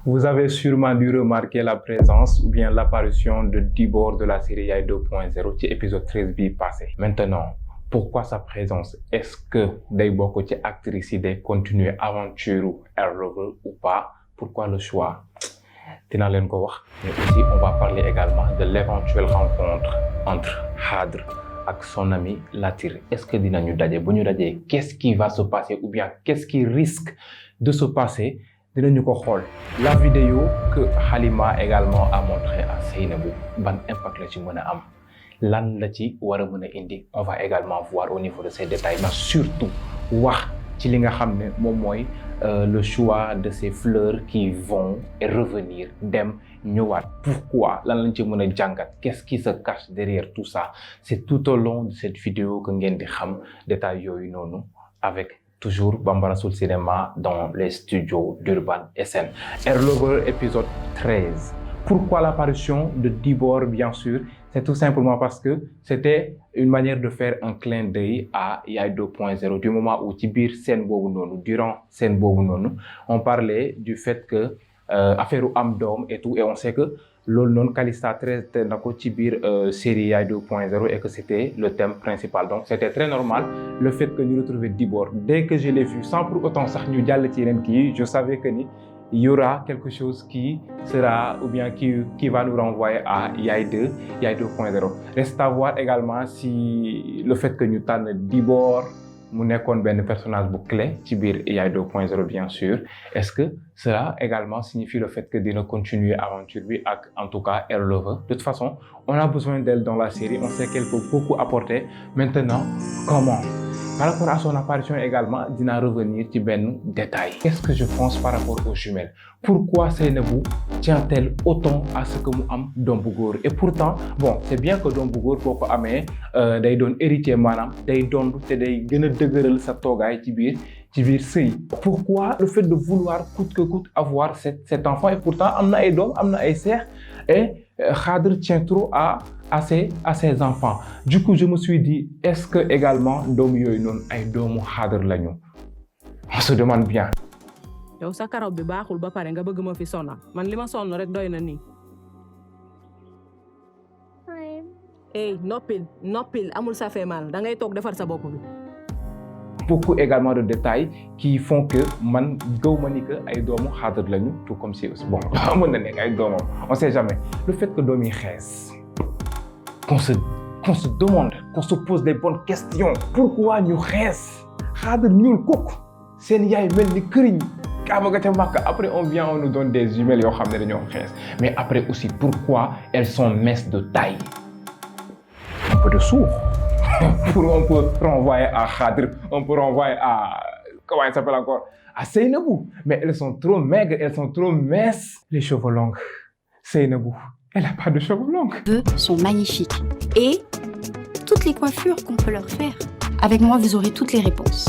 Vous avez sûrement dû remarquer la présence ou bien l'apparition de Dibor de la série Yaye 2.0 ci épisode 13 bii passé. Maintenant, pourquoi sa présence? Est-ce que day bokk ci actrice yi day continuer aventure Air Lover ou pas? Pourquoi le choix? Dinaa leen ko wax. Mais aussi, on va parler également de l'éventuelle rencontre entre Khadr ak son ami Latir. Est-ce que dinañu daje? Bu ñu dajee, qu'est-ce qui va se passer ou bien qu'est-ce qui risque de se passer? Dinañu ko xool. La vidéo que Halima également a montré à Seynabou, ban impact la ci mën a am, lan la ci war a mën a indi. On va également voir au niveau de ces détails, mais surtout wax ci li nga xam ne moom mooy le choix de ces fleurs qui vont et revenir, dem ñëwaat. Pourquoi? Lan lañ ci mën a jàngat? Qu'est-ce qui se cache derrière tout ça? C'est tout au long de cette vidéo que ngeen di xam détails yooyu noonu avec toujours Bambara Soul Cinéma dans les studios d'Urban SN. Air Lover épisode 13. Pourquoi l'apparition de Dibor, bien sûr? C'est tout simplement parce que c'était une manière de faire un clin d'œil à Yaye 2.0 du moment où ci biir scène boobu noonu, durant scène boobu noonu, on parlait du fait que affaire u am doom et tout, et on sait que loolu noonu Calista traité na ko ci biir série Yaye 2.0 et que c'était le thème principal. Donc c'était très normal le fait que ñu retrouver Dibor. Dès que je l'ai vu, sans pour autant sax ñu jàll ci yeneen kii, je savais que ni il y aura quelque chose qui sera ou bien qui va nous renvoyer à Yaye 2.0. Reste à voir également si le fait que ñu tànn Dibor mu nekkoon benn personnage bu clé ci biir Yaye 2.0 bien sûr. Est-ce que cela également signifie le fait que dina continuer aventure bi ak en tout cas Air Lover? De toute façon, on a besoin d'elle dans la série. On sait qu'elle peut beaucoup apporter. Maintenant, comment? Par rapport à son apparition également, dina revenir ci benn détail. Qu'est-ce que je pense par rapport aux jumelles? Pourquoi Seynabou tient-elle autant à ce que mu am doom bu góor? Et pourtant, bon, c'est bien que doom bu góor boo ko amee day doon héritier maanaam day doon te day gën a dëgëral sa toogaay ci biir sëy. Pourquoi le fait de vouloir coûte que coûte avoir cet enfant? Et pourtant am na ay doom, am na ay seex et Khadr tient trop à ses enfants. Du coup, je me suis dit, est-ce que également doom yooyu noonu ay doomu Khadr lañu? On se demande bien. yow sa karaw bi baaxul ba pare nga bëgg ma fi sonal man li ma sonn rek doy na nii. noppil amul ça fait mal da ngay toog defar sa bopp bi. Beaucoup également de détails qui font que man gëw ma ni que ay doomu Khadr lañu, tout comme si bon mën na nekk ay doomam, on sait jamais. Le fait que doom yi xees, qu'on se demande, qu'on se pose des bonnes questions. Pourquoi ñu xees? Khadr ñuul kooku seen yaay mel ni këriñ kaaba ga ca Makka. Après on nous donne des jumelles yoo xam ne dañoo xees. Mais après aussi, pourquoi elles sont minces de taille? Un peu de sourd. On peut renvoyer à Khadr, on peut renvoyer à comment elle s'appelle encore, à Seynabou. Mais elles sont trop maigres, elles sont trop minces. Les cheveux longs. Seynabou, elle n'a pas de cheveux longs. Les cheveux sont magnifiques. Et toutes les coiffures qu'on peut leur faire. Avec moi, vous aurez toutes les réponses.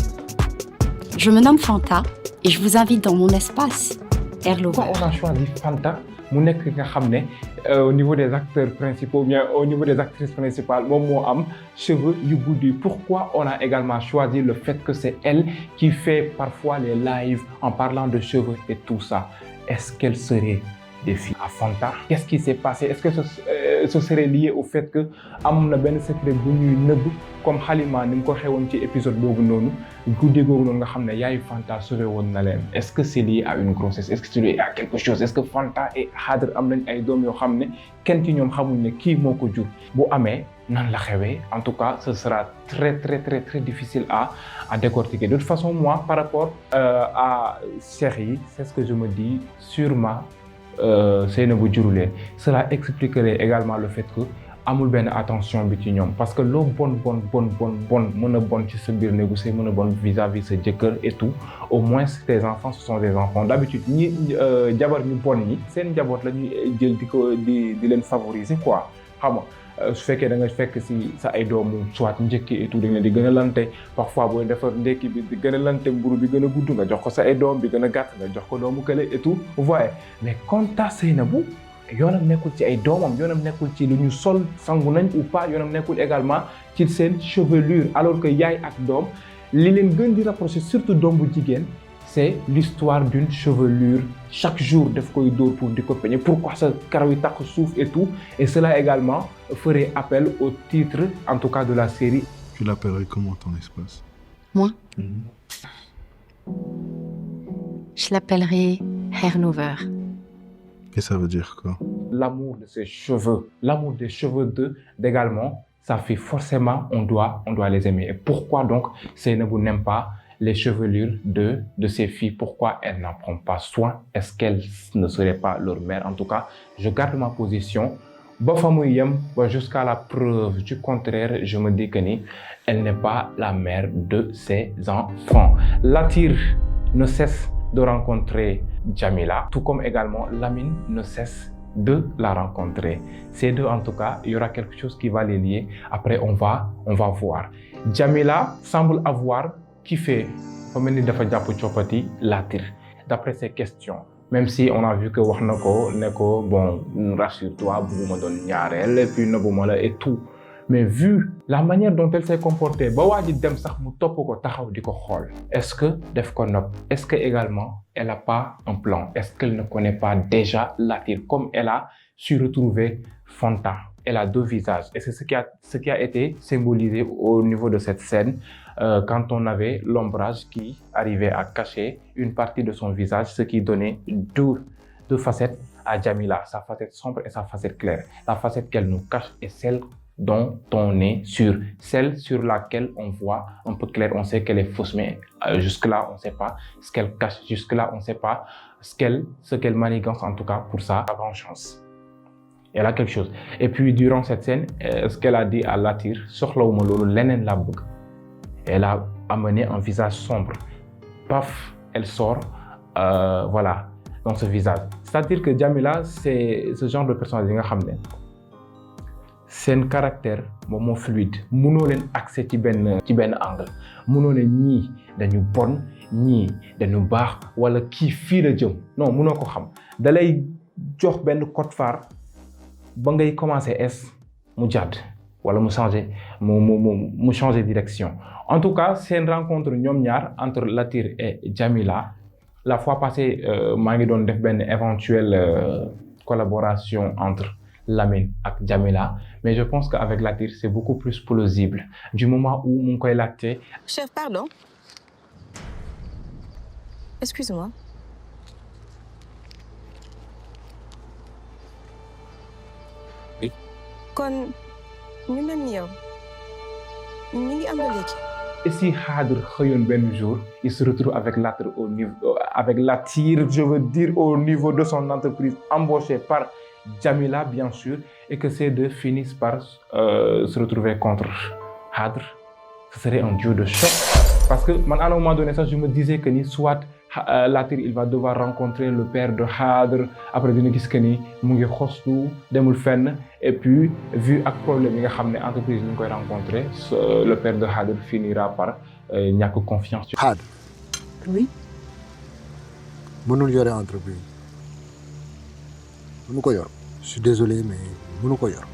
Je me nomme Fanta et je vous invite dans mon espace Air Lover. Pourquoi on a choisi Fanta? Mu nekk nga xam ne au niveau des acteurs principaux, bien au niveau des actrices principales, moom moo am cheveux yu guddi. Pourquoi on a également choisi le fait que c'est elle qui fait parfois les lives en parlant de cheveux et tout ça? Est-ce qu'elle serait des filles à Fanta? Qu'est-ce qui s'est passé? Est-ce que ce serait lié au fait que am na benn secret bu ñuy nëbb comme Halima ni mu ko xewoon ci épisode boobu noonu, guddi googu noonu nga xam ne yaayu Fanta sauvé woon na leen? Est-ce que c'est lié à une grossesse? Est-ce que c'est lié à quelque chose? Est-ce que Fanta et Khadr am nañ ay doom yoo xam ne kenn ci ñoom xamuñ ne kii moo ko jur? Bu amee nan la xewee? En tout cas, ce sera très difficile à décortiquer. De toute façon, moi, par rapport à série, c'est ce que je me dis, sûrement Seynabou juru leen. Cela expliquerait également le fait que amul benn attention bi ci ñoom, parce que loo bon mën a bon ci sa biir négocier, mën a bon vis-à-vis sa jëkkër et tout, au moins tes enfants ce sont des enfants. D'habitude ñi jabar ñu bon ñi seen njaboot la ñuy jël di leen favoriser quoi, xam nga. Su fekkee da nga fekk si sa ay doomu soit njëkk et tout, da nga di gën a lante. Parfois booy defar ndekki bi di gën a lante, mburu bi gën a gudd nga jox ko sa ay doom, bi gën a gàtt nga jox ko doomu kële et tout, vous voyez. Mais quant à Seynabou, yoonam nekkul ci ay doomam, yoonam nekkul ci lu ñu sol sangu nañ ou pas, yoonam nekkul également ci seen chevelure. Alors que yaay ak doom li leen gën di rapprocher, surtout doom bu jigéen, c'est l'histoire d'une chevelure. Chaque jour, def koy dóor pour di ko peigner. Pourquoi ça karaw yi takk suuf et tout. Et cela également ferait appel au titre, en tout cas de la série. Tu l'appellerais comment ton espace? Moi, je l'appellerai Hair Lover. Et ça veut dire quoi? L'amour de ses cheveux, l'amour des cheveux d'eux également, ça fait forcément, on doit les aimer. Et pourquoi donc Seynabou n'aime pas les chevelures de ses filles? Pourquoi elle n'en prend pas soin? Est-ce qu'elle ne serait pas leur mère? En tout cas, je garde ma position. Jusqu'à la preuve du contraire, je me dis que elle n'est pas la mère de ses enfants. Latir ne cesse de rencontrer Jamila, tout comme également Lamine ne cesse de la rencontrer. Ces deux, en tout cas, il y aura quelque chose qui va les lier. Après, on va voir. Jamila semble avoir kiffé Latir, d'après ses questions. Même si on a vu que wax nako neko bon, rassure-toi, bëgguma doon ñaareel et puis nëbbuma la et tout. Mais vu la manière dont elle s'est comportée, ba waa ji dem sax mu topp ko taxaw di ko xool. Est-ce que def ko nopp? Est-ce que également elle n'a pas un plan? Est-ce qu'elle ne connaît pas déjà Latir comme elle a su retrouver Fanta? Elle a deux visages et c'est ce qui a été symbolisé au niveau de cette scène quand on avait l'ombrage qui arrivait à cacher une partie de son visage, ce qui donnait deux facettes à Jamila, sa facette sombre et sa facette claire. La facette qu'elle nous cache est celle dont on est sûr, celle sur laquelle on voit un peu clair, on sait qu'elle est fausse, mais jusque-là, on ne sait pas ce qu'elle cache, jusque-là, on ne sait pas ce qu'elle manigance, en tout cas pour sa vengeance. Elle a quelque chose. Et puis, durant cette scène, ce qu'elle a dit à Latir, elle a amené un visage sombre. Paf, elle sort, voilà, dans ce visage. C'est-à-dire que Jamila, c'est ce genre de personnage, c'est un caractère moment fluide. Mënoo leen accès ci benn angle. Mënoo ne ñii dañu bon, ñii dañu baax, wala kii fii la jëm. Non, mënoo ko xam. Da lay jox benn code phare ba ngay commencer S mu jàdd wala mu changer direction. En tout cas, c'est une rencontre ñoom ñaar entre Latir et Jamila. La fois passée, maa ngi doon def benn éventuelle collaboration entre Lamine et Jamila, mais je pense qu'avec Latir, c'est beaucoup plus plausible. Du moment où mon koy latte. Chef, pardon. Excuse-moi. Oui. Kon, ñu mel ni yow, ñu ngi am ba léegi. Et si Khadr xëyoon benn jour, il se retrouve avec Latir je veux dire au niveau de son entreprise, embauché par Jamila, bien sûr, et que ces deux finissent par se retrouver contre Khadr, ce serait un duo de choc. Parce que, à un moment donné, ça, je me disais que soit Latir, il va devoir rencontrer le père de Khadr, après dina gis que ni mu ngi xostu demul fenn, et puis vu ak problème yi nga xam ne entreprise ñu koy rencontrer, le père de Khadr finira par ñàkk confiance. Khadr. Oui. Mënul yore entreprise. Mënu ko yor. Je suis désolé, mais mënu ko yor.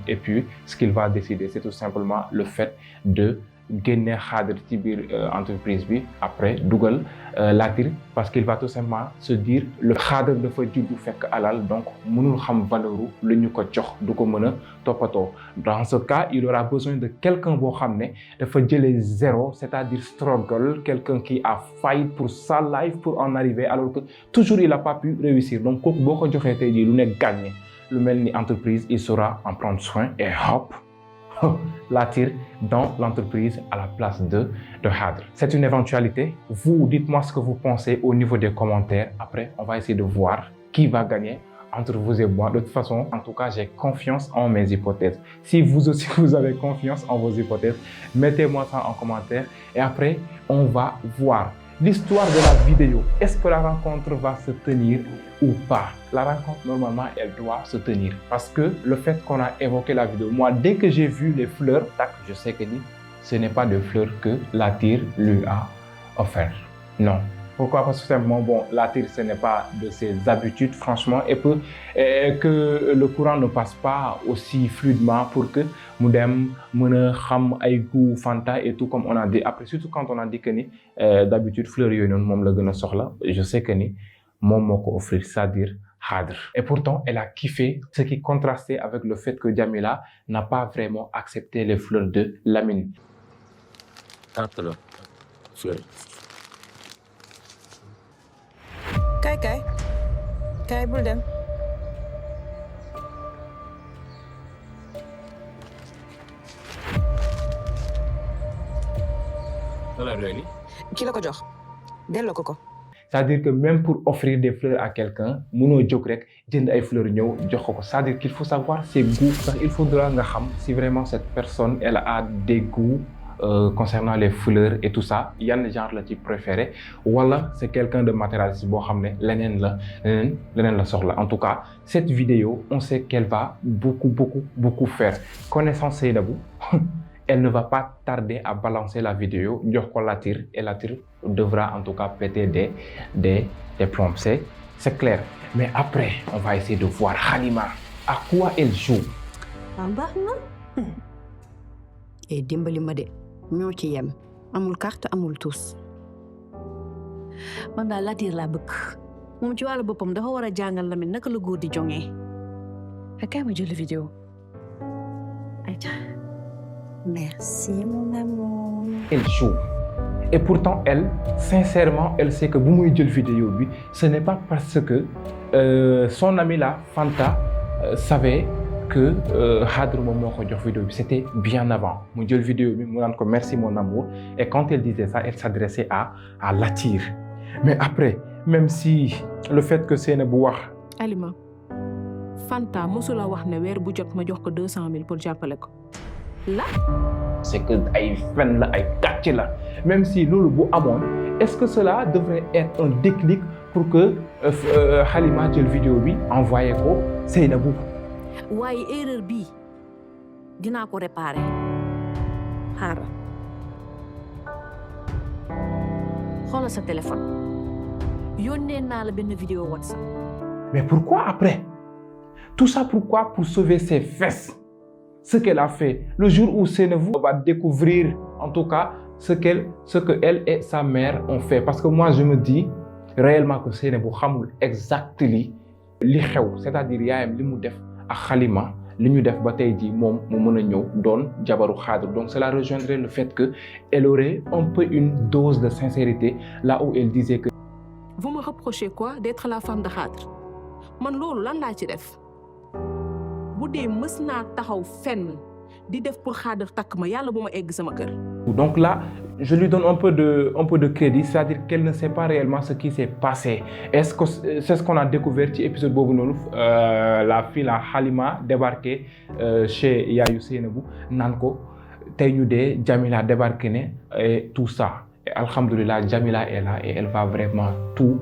Et puis, ce qu'il va décider, c'est tout simplement le fait de gagner Khadr ci biir entreprise bi après dugal Latir, parce qu'il va tout simplement se dire le Khadr dafa juddu fekk alal, donc mënul xam valeuru lu ñu ko jox du ko mën a toppatoo. Dans ce cas, il aura besoin de quelqu'un boo xam ne dafa jëlee zéro, c'est-à-dire struggle, quelqu'un qui a failli pour sa life pour en arriver, alors que toujours il n'a pas pu réussir. Donc kooku boo ko joxee tey jii lu ne gagné lu mel ni entreprise, il saura en prendre soin et hop Latir dans l'entreprise à la place de Khadr. C'est une éventualité. Vous, dites-moi ce que vous pensez au niveau des commentaires. Après, on va essayer de voir qui va gagner entre vous et moi. De toute façon, en tout cas, j'ai confiance en mes hypothèses. Si vous aussi, vous avez confiance en vos hypothèses, mettez-moi ça en commentaire. Et après, on va voir l'histoire de la vidéo. Est-ce que la rencontre va se tenir ou pas? La rencontre, normalement, elle doit se tenir. Parce que le fait qu'on a évoqué la vidéo, moi, dès que j'ai vu les fleurs, tac, je sais que ce n'est pas de fleurs que Latir lui a offert. Non, Pourquoi? Parce que simplement, bon, l'attir, ce n'est pas de ses habitudes, franchement, et que le courant ne passe pas aussi fluidement pour que mu dem mën a xam ay goût Fanta et tout comme on a dit. Après, surtout quand on a dit que ni d'habitude fleurs yooyu noonu moom la gën a soxla, je sais que ni moom moo ko offrir, c'est-à-dire Khadr. Et pourtant, elle a kiffé, ce qui contrastait avec le fait que Jamila n'a pas vraiment accepté les fleurs de Lamine. Kay bul dem. Ki la ko jox delloo ko. C'est-à-dire que même pour offrir des fleurs à quelqu'un mënoo jóg rek jënd ay fleurs ñëw jox ko. C'est-à-dire qu'il faut savoir ses goûts. Il faudra nga xam si vraiment cette personne elle a des goûts concernant les fleurs et tout ça yan genre la ci préféré wala c'est quelqu'un de matérialiste boo xam ne leneen la soxla. En tout cas cette vidéo on sait qu'elle va beaucoup faire. Connaissant Seynabou elle ne va pas tarder à balancer la vidéo jox ko Latir et Latir devra en tout cas péter des plombs. C'est clair. Mais après on va essayer de voir Halima à quoi elle joue. baax na. Et dimbali ma de ñoo ci yem amul carte amul tous. man daal Latir laa bëgg moom ci wàllu boppam dafa war a jàngal Lamine naka la góor di jongee. Kay ma jël vidéo. Aïcha. Merci mon amour. Elle joue. Et pourtant elle sincèrement elle sait que bu muy jël vidéo bi ce n'est pas parce que son ami là Fanta savait que Khadr moom moo ko jox vidéo bi. C'était bien avant mu jël vidéo bi mu naan ko merci mon amour et quand elle disait ça elle s'adressait à Latir. Mais après même si le fait que Seynabou wax. Alima Fanta mosula wax ne weer bu jot ma jox ko 200 000 pour jàppale ko. Là c'est que ay fen la ay gàcce la. Même si loolu bu amoon est-ce que cela devrait être un déclic pour que Halima jël vidéo bi envoyé ko Seynabou. waaye erreur bii dinaa ko réparer xaaral xoolal sa téléphone yónnee naa la benn vidéo WhatsApp. Mais pourquoi après? Tout ça pourquoi? Pour sauver ses fesses. Ce qu'elle a fait le jour où Seynabou va découvrir en tout cas ce que elle et sa mère ont fait. Parce que moi je me dis réellement que Seynabou xamul exactement li xew, c'est-à-dire yaayam li mu def ak Halima li ñu def ba tey jii moom mu mën a ñëw doon jabaru Khadr. Donc cela rejoindrait le fait que elle aurait un peu une dose de sincérité là où elle disait que. Vous me reprochez quoi d'être la femme de Khadr? Man loolu lan laa ci def? Bu dee mës naa taxaw fenn di def pour Khadr takk ma yàlla bu ma egg sama kër. Donc là je lui donne un peu de crédit, c'est-à-dire qu'elle ne sait pas réellement ce qui s'est passé. Est-ce que c'est ce qu'on a découvert ci épisode boobu noonu la fille la Halima débarqué chez Yaayu Seynabou naan ko tey ñu dee Jamila débarqué ne et tout ça. Et alhamdoulilah Jamila est là et elle va vraiment tout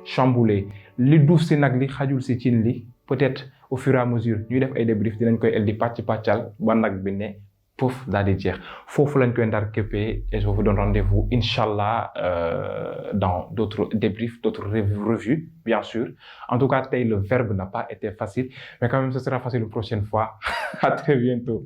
chambouler. Li duuf si nag li xajul si cin li peut-être au fur et à mesure ñuy def ay débrief dinañ koy el di pàccal ba nag bi ne pouf daal di jeex foofu lañ koy ndar képpee et je vous donne rendez-vous inchallah dans d'autres débriefs, d'autres revues bien sûr. En tout cas tey le verbe n'a pas été facile mais quand même ce sera facile une prochaine fois. À très bientôt.